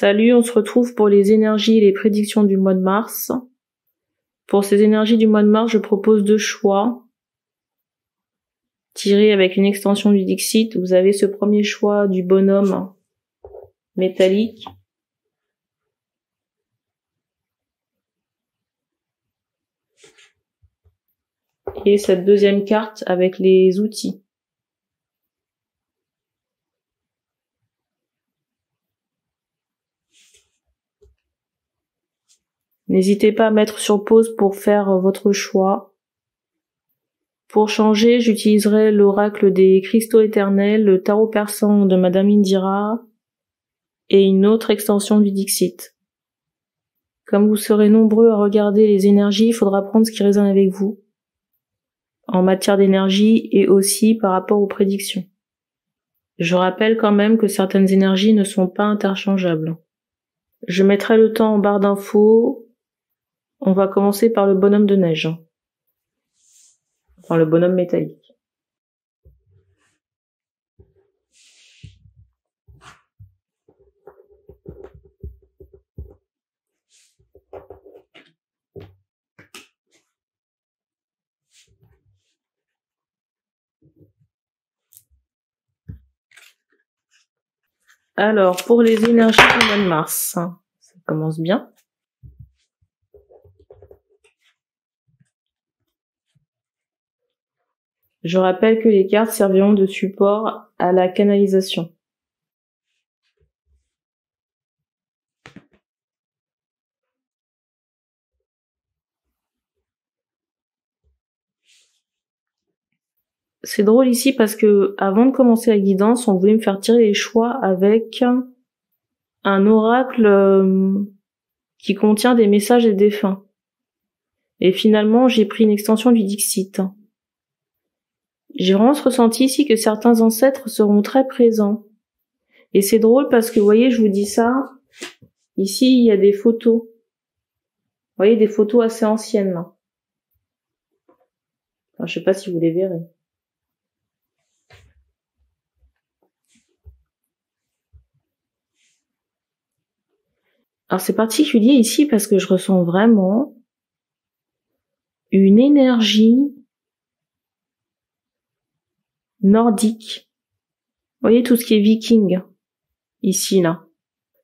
Salut, on se retrouve pour les énergies et les prédictions du mois de mars. Pour ces énergies du mois de mars, je propose 2 choix. Tirés avec une extension du Dixit, vous avez ce premier choix du bonhomme métallique. Et cette deuxième carte avec les outils. N'hésitez pas à mettre sur pause pour faire votre choix. Pour changer, j'utiliserai l'oracle des cristaux éternels, le tarot persan de Madame Indira et une autre extension du Dixit. Comme vous serez nombreux à regarder les énergies, il faudra prendre ce qui résonne avec vous, en matière d'énergie et aussi par rapport aux prédictions. Je rappelle quand même que certaines énergies ne sont pas interchangeables. Je mettrai le temps en barre d'infos. On va commencer par le bonhomme de neige. Enfin, le bonhomme métallique. Alors, pour les énergies du mois de mars, ça commence bien. Je rappelle que les cartes serviront de support à la canalisation. C'est drôle ici parce que avant de commencer la guidance, on voulait me faire tirer les choix avec un oracle qui contient des messages des défunts. Et finalement, j'ai pris une extension du Dixit. J'ai vraiment ce ressenti ici que certains ancêtres seront très présents. Et c'est drôle parce que, vous voyez, je vous dis ça, ici, il y a des photos. Vous voyez, des photos assez anciennes, là. Enfin, je sais pas si vous les verrez. Alors, c'est particulier ici parce que je ressens vraiment une énergie nordique. Vous voyez tout ce qui est viking, ici, là.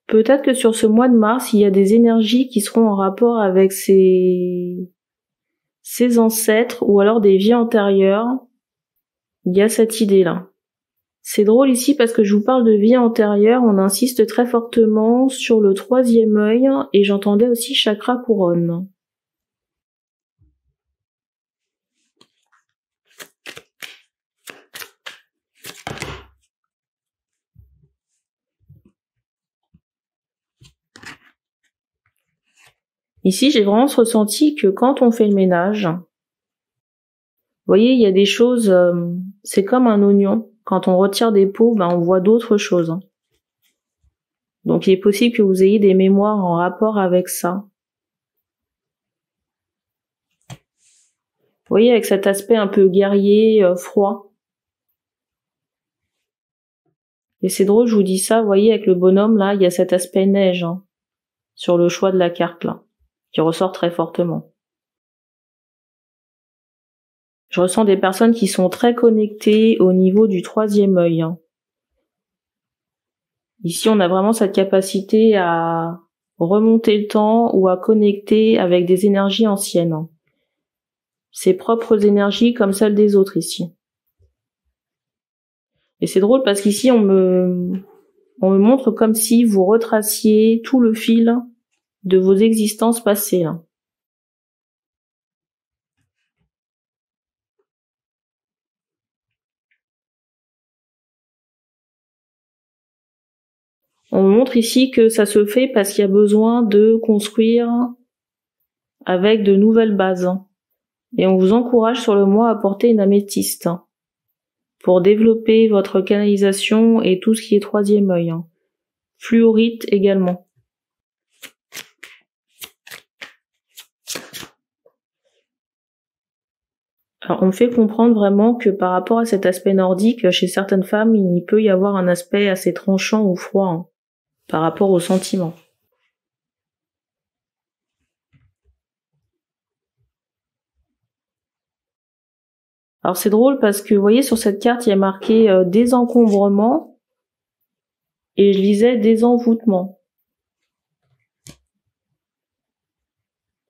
Peut-être que sur ce mois de mars, il y a des énergies qui seront en rapport avec ces ancêtres ou alors des vies antérieures. Il y a cette idée-là. C'est drôle ici parce que je vous parle de vie antérieure, on insiste très fortement sur le 3e œil et j'entendais aussi chakra couronne. Ici, j'ai vraiment ce ressenti que quand on fait le ménage, vous voyez, il y a des choses, c'est comme un oignon. Quand on retire des peaux, on voit d'autres choses. Donc, il est possible que vous ayez des mémoires en rapport avec ça. Vous voyez, avec cet aspect un peu guerrier, froid. Et c'est drôle, je vous dis ça, vous voyez, avec le bonhomme, là, il y a cet aspect neige, sur le choix de la carte, là, qui ressort très fortement. Je ressens des personnes qui sont très connectées au niveau du 3e œil. Ici, on a vraiment cette capacité à remonter le temps ou à connecter avec des énergies anciennes. Ses propres énergies comme celles des autres ici. Et c'est drôle parce qu'ici, on me montre comme si vous retraciez tout le fil de vos existences passées, là. On montre ici que ça se fait parce qu'il y a besoin de construire avec de nouvelles bases. Et on vous encourage sur le mois à porter une améthyste pour développer votre canalisation et tout ce qui est 3e œil. Fluorite également. Alors, on me fait comprendre vraiment que par rapport à cet aspect nordique, chez certaines femmes, il peut y avoir un aspect assez tranchant ou froid. par rapport aux sentiments. Alors c'est drôle parce que vous voyez sur cette carte il y a marqué désencombrement et je lisais désenvoûtement.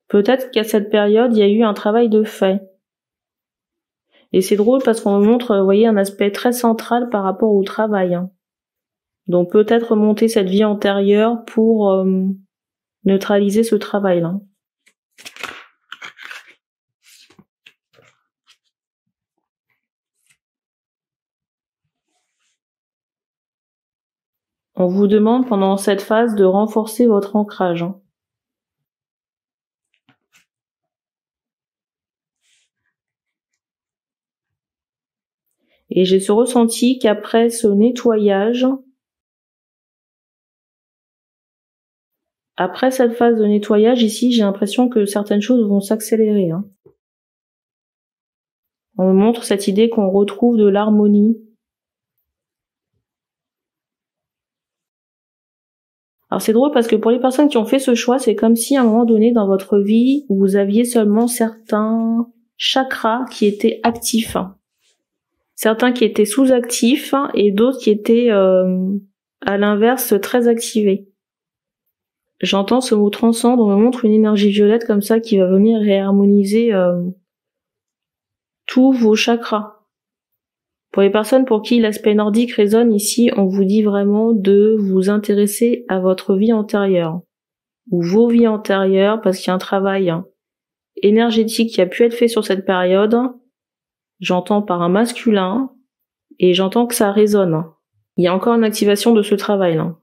Peut-être qu'à cette période il y a eu un travail de fait. Et c'est drôle parce qu'on me montre, vous voyez, un aspect très central par rapport au travail. Hein. Donc peut-être remonter cette vie antérieure pour neutraliser ce travail-là. On vous demande pendant cette phase de renforcer votre ancrage. Hein. Et j'ai ce ressenti qu'après ce nettoyage, après cette phase de nettoyage ici, j'ai l'impression que certaines choses vont s'accélérer. Hein. On me montre cette idée qu'on retrouve de l'harmonie. Alors c'est drôle parce que pour les personnes qui ont fait ce choix, c'est comme si à un moment donné dans votre vie, vous aviez seulement certains chakras qui étaient actifs. Certains qui étaient sous-actifs et d'autres qui étaient à l'inverse très activés. J'entends ce mot transcende, on me montre une énergie violette comme ça qui va venir réharmoniser tous vos chakras. Pour les personnes pour qui l'aspect nordique résonne ici, on vous dit vraiment de vous intéresser à votre vie antérieure ou vos vies antérieures parce qu'il y a un travail énergétique qui a pu être fait sur cette période. J'entends par un masculin et j'entends que ça résonne. Il y a encore une activation de ce travail-là.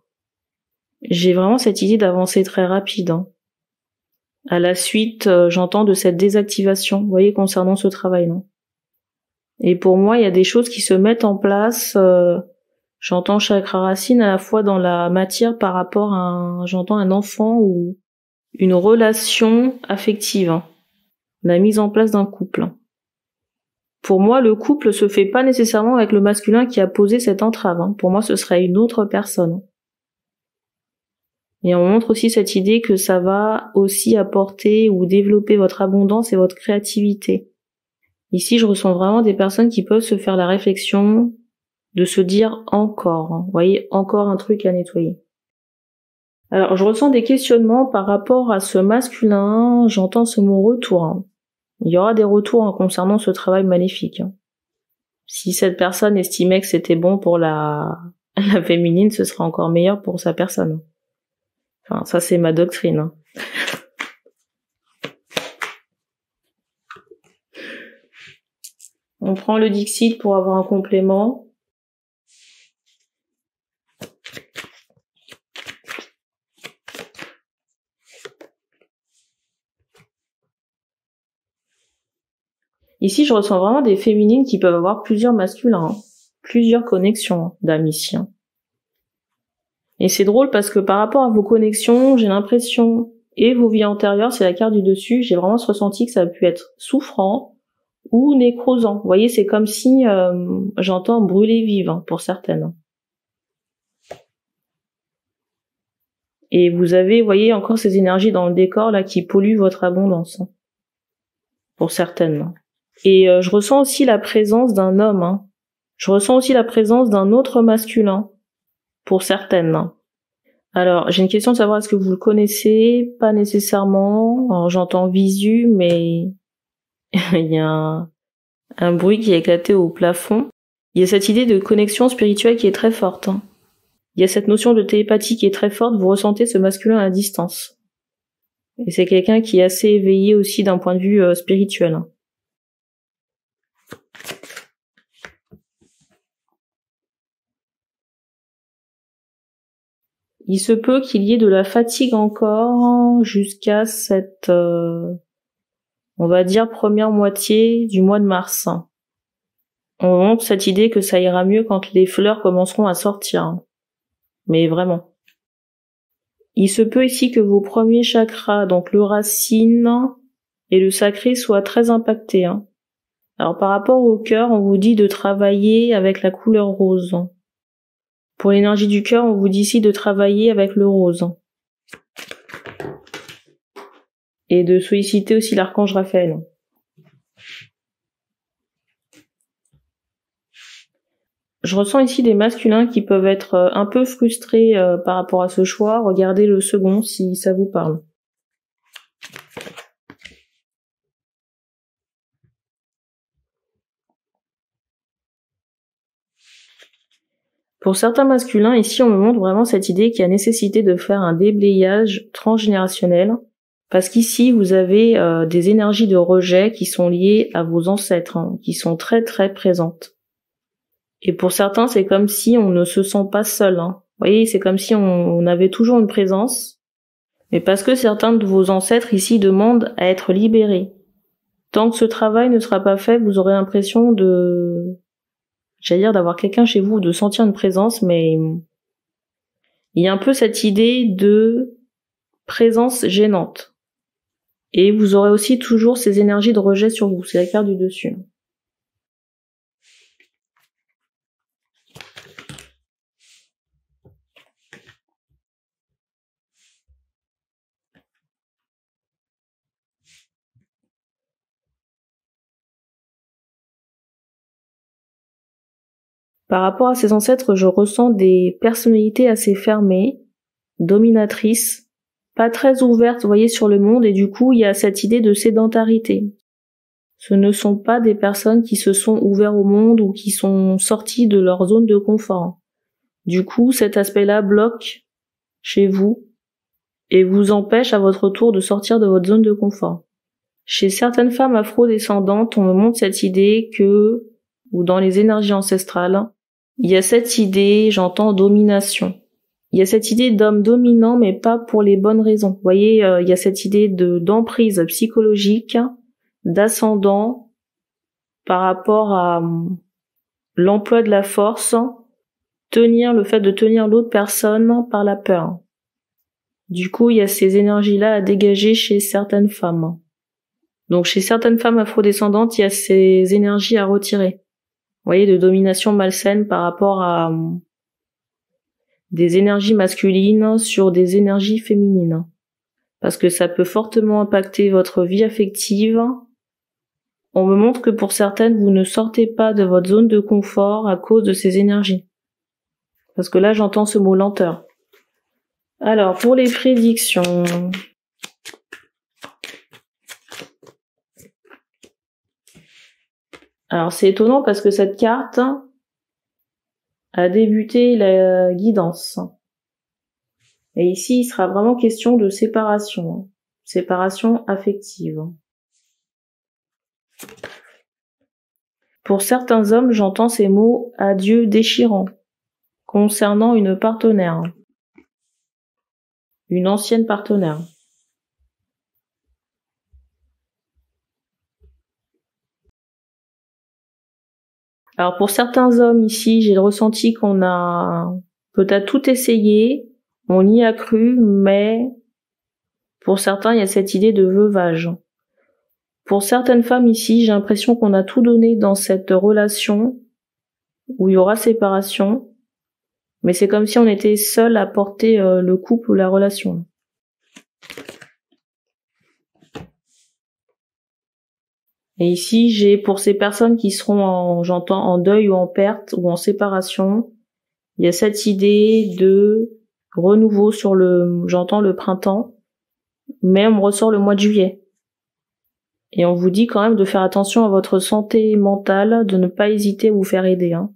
J'ai vraiment cette idée d'avancer très rapide. À la suite, j'entends de cette désactivation, vous voyez, concernant ce travail-là. Et pour moi, il y a des choses qui se mettent en place. J'entends chakra racine à la fois dans la matière par rapport à j'entends un enfant ou une relation affective. La mise en place d'un couple. Pour moi, le couple se fait pas nécessairement avec le masculin qui a posé cette entrave. Pour moi, ce serait une autre personne. Et on montre aussi cette idée que ça va aussi apporter ou développer votre abondance et votre créativité. Ici, je ressens vraiment des personnes qui peuvent se faire la réflexion de se dire encore. Vous voyez, encore un truc à nettoyer. Alors, je ressens des questionnements par rapport à ce masculin. J'entends ce mot retour. Il y aura des retours concernant ce travail maléfique. Si cette personne estimait que c'était bon pour la féminine, ce sera encore meilleur pour sa personne. Enfin, ça c'est ma doctrine. On prend le Dixit pour avoir un complément. Ici, je ressens vraiment des féminines qui peuvent avoir plusieurs masculins, plusieurs connexions d'âme ici. Et c'est drôle parce que par rapport à vos connexions, j'ai l'impression, et vos vies antérieures, c'est la carte du dessus, j'ai vraiment ce ressenti que ça a pu être souffrant ou nécrosant. Vous voyez, c'est comme si j'entends brûler vive pour certaines. Et vous avez, vous voyez, encore ces énergies dans le décor là qui polluent votre abondance. Pour certaines. Et je ressens aussi la présence d'un homme. Je ressens aussi la présence d'un autre masculin. Pour certaines. Alors, j'ai une question de savoir est-ce que vous le connaissez? Pas nécessairement. Alors, j'entends visu, mais il y a un bruit qui a éclaté au plafond. Il y a cette idée de connexion spirituelle qui est très forte. Il y a cette notion de télépathie qui est très forte. Vous ressentez ce masculin à distance. Et c'est quelqu'un qui est assez éveillé aussi d'un point de vue spirituel. Il se peut qu'il y ait de la fatigue encore jusqu'à cette, on va dire, première moitié du mois de mars. On montre cette idée que ça ira mieux quand les fleurs commenceront à sortir. Mais vraiment. Il se peut ici que vos premiers chakras, donc le racine et le sacré, soient très impactés. Alors par rapport au cœur, on vous dit de travailler avec la couleur rose. Pour l'énergie du cœur, on vous dit ici de travailler avec le rose. Et de solliciter aussi l'archange Raphaël. Je ressens ici des masculins qui peuvent être un peu frustrés par rapport à ce choix. Regardez le second si ça vous parle. Pour certains masculins, ici on me montre vraiment cette idée qu'il y a nécessité de faire un déblayage transgénérationnel, parce qu'ici vous avez des énergies de rejet qui sont liées à vos ancêtres, hein, qui sont très très présentes. Et pour certains, c'est comme si on ne se sent pas seul. Hein. Vous voyez, c'est comme si on avait toujours une présence, mais parce que certains de vos ancêtres ici demandent à être libérés. Tant que ce travail ne sera pas fait, vous aurez l'impression d'avoir quelqu'un chez vous, de sentir une présence, mais il y a un peu cette idée de présence gênante. Et vous aurez aussi toujours ces énergies de rejet sur vous, c'est la carte du dessus. Par rapport à ces ancêtres, je ressens des personnalités assez fermées, dominatrices, pas très ouvertes, vous voyez, sur le monde, et du coup, il y a cette idée de sédentarité. Ce ne sont pas des personnes qui se sont ouvertes au monde ou qui sont sorties de leur zone de confort. Du coup, cet aspect-là bloque chez vous et vous empêche à votre tour de sortir de votre zone de confort. Chez certaines femmes afro-descendantes, on me montre cette idée que, ou dans les énergies ancestrales, il y a cette idée, j'entends domination. Il y a cette idée d'homme dominant, mais pas pour les bonnes raisons. Vous voyez, il y a cette idée d'emprise psychologique, d'ascendant par rapport à l'emploi de la force, le fait de tenir l'autre personne par la peur. Du coup, il y a ces énergies-là à dégager chez certaines femmes. Donc, chez certaines femmes afrodescendantes, il y a ces énergies à retirer. Vous voyez, de domination malsaine par rapport à des énergies masculines sur des énergies féminines. Parce que ça peut fortement impacter votre vie affective. On me montre que pour certaines, vous ne sortez pas de votre zone de confort à cause de ces énergies. Parce que là, j'entends ce mot lenteur. Alors, pour les prédictions. Alors, c'est étonnant parce que cette carte a débuté la guidance. Et ici, il sera vraiment question de séparation. Séparation affective. Pour certains hommes, j'entends ces mots « adieu déchirant » concernant une partenaire. Une ancienne partenaire. Alors pour certains hommes ici, j'ai le ressenti qu'on a peut-être tout essayé, on y a cru, mais pour certains, il y a cette idée de veuvage. Pour certaines femmes ici, j'ai l'impression qu'on a tout donné dans cette relation où il y aura séparation, mais c'est comme si on était seul à porter le couple ou la relation. Et ici, j'ai pour ces personnes qui seront j'entends en deuil ou en perte ou en séparation, il y a cette idée de renouveau sur j'entends le printemps, mais on me ressort le mois de juillet. Et on vous dit quand même de faire attention à votre santé mentale, de ne pas hésiter à vous faire aider, hein.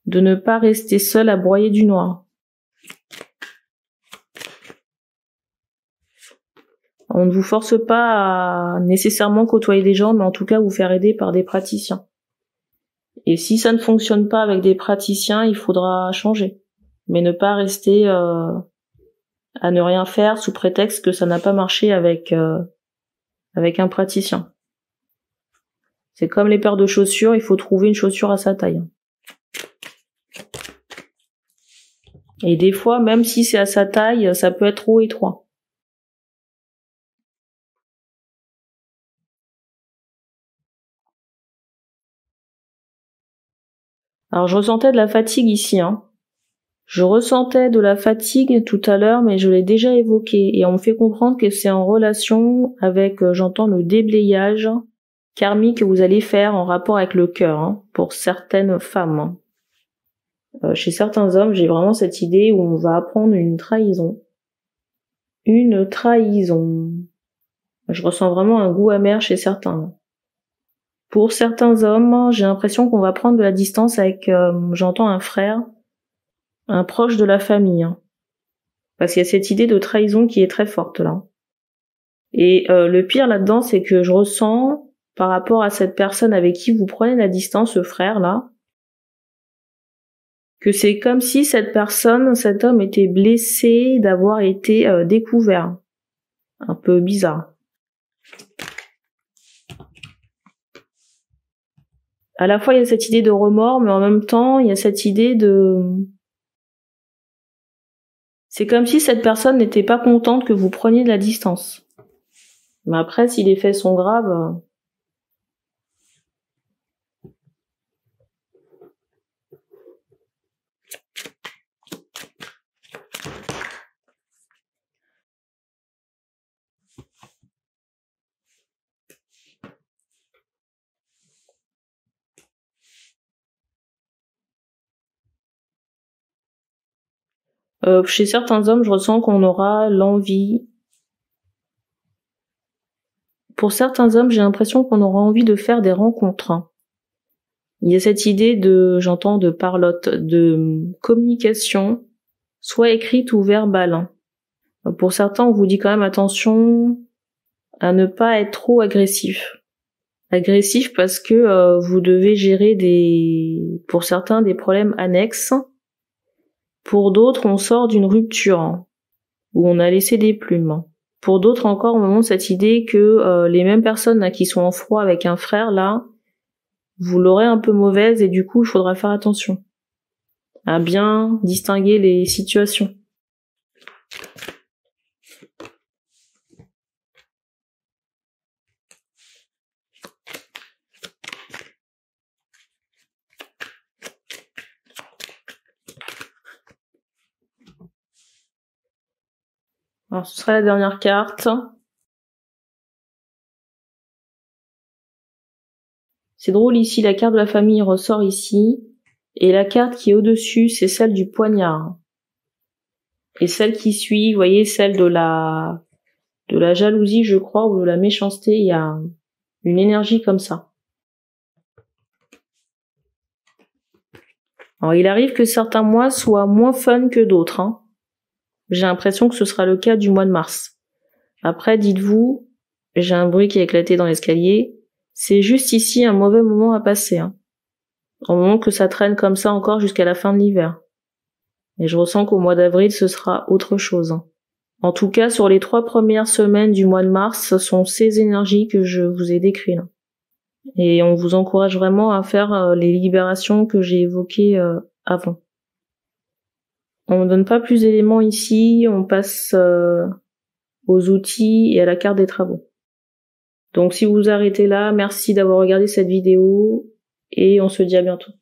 De ne pas rester seul à broyer du noir. On ne vous force pas à nécessairement côtoyer des gens, mais en tout cas vous faire aider par des praticiens. Et si ça ne fonctionne pas avec des praticiens, il faudra changer. Mais ne pas rester à ne rien faire sous prétexte que ça n'a pas marché avec un praticien. C'est comme les paires de chaussures, il faut trouver une chaussure à sa taille. Et des fois, même si c'est à sa taille, ça peut être trop étroit. Alors je ressentais de la fatigue ici, hein. Je ressentais de la fatigue tout à l'heure, mais je l'ai déjà évoqué, et on me fait comprendre que c'est en relation avec, j'entends, le déblayage karmique que vous allez faire en rapport avec le cœur, hein, pour certaines femmes. Chez certains hommes, j'ai vraiment cette idée où on va apprendre une trahison. Une trahison. Je ressens vraiment un goût amer chez certains. Pour certains hommes, j'ai l'impression qu'on va prendre de la distance avec, j'entends, un frère, un proche de la famille, hein. Parce qu'il y a cette idée de trahison qui est très forte là. Et le pire là-dedans, c'est que je ressens, par rapport à cette personne avec qui vous prenez la distance, ce frère-là, que c'est comme si cette personne, cet homme était blessé d'avoir été découvert. Un peu bizarre. À la fois, il y a cette idée de remords, mais en même temps, il y a cette idée de... C'est comme si cette personne n'était pas contente que vous preniez de la distance. Mais après, si les faits sont graves... chez certains hommes, je ressens qu'on aura l'envie. Pour certains hommes, j'ai l'impression qu'on aura envie de faire des rencontres, hein. Il y a cette idée de, j'entends, de parlotte, de communication, soit écrite ou verbale, hein. Pour certains, on vous dit quand même attention à ne pas être trop agressif. Agressif parce que vous devez gérer pour certains, des problèmes annexes. Pour d'autres, on sort d'une rupture, hein, où on a laissé des plumes. Pour d'autres encore, on me montre cette idée que les mêmes personnes là, qui sont en froid avec un frère, là, vous l'aurez un peu mauvaise et du coup, il faudra faire attention à bien distinguer les situations. Alors, ce sera la dernière carte. C'est drôle ici, la carte de la famille ressort ici, et la carte qui est au-dessus, c'est celle du poignard. Et celle qui suit, vous voyez, celle de la jalousie, je crois, ou de la méchanceté, il y a une énergie comme ça. Alors, il arrive que certains mois soient moins fun que d'autres, hein. J'ai l'impression que ce sera le cas du mois de mars. Après, dites-vous, j'ai un bruit qui a éclaté dans l'escalier, c'est juste ici un mauvais moment à passer, hein. Au moment que ça traîne comme ça encore jusqu'à la fin de l'hiver. Et je ressens qu'au mois d'avril, ce sera autre chose, hein. En tout cas, sur les 3 premières semaines du mois de mars, ce sont ces énergies que je vous ai décrites là. Et on vous encourage vraiment à faire les libérations que j'ai évoquées avant. On ne donne pas plus d'éléments ici, on passe aux outils et à la carte des travaux. Donc si vous vous arrêtez là, merci d'avoir regardé cette vidéo et on se dit à bientôt.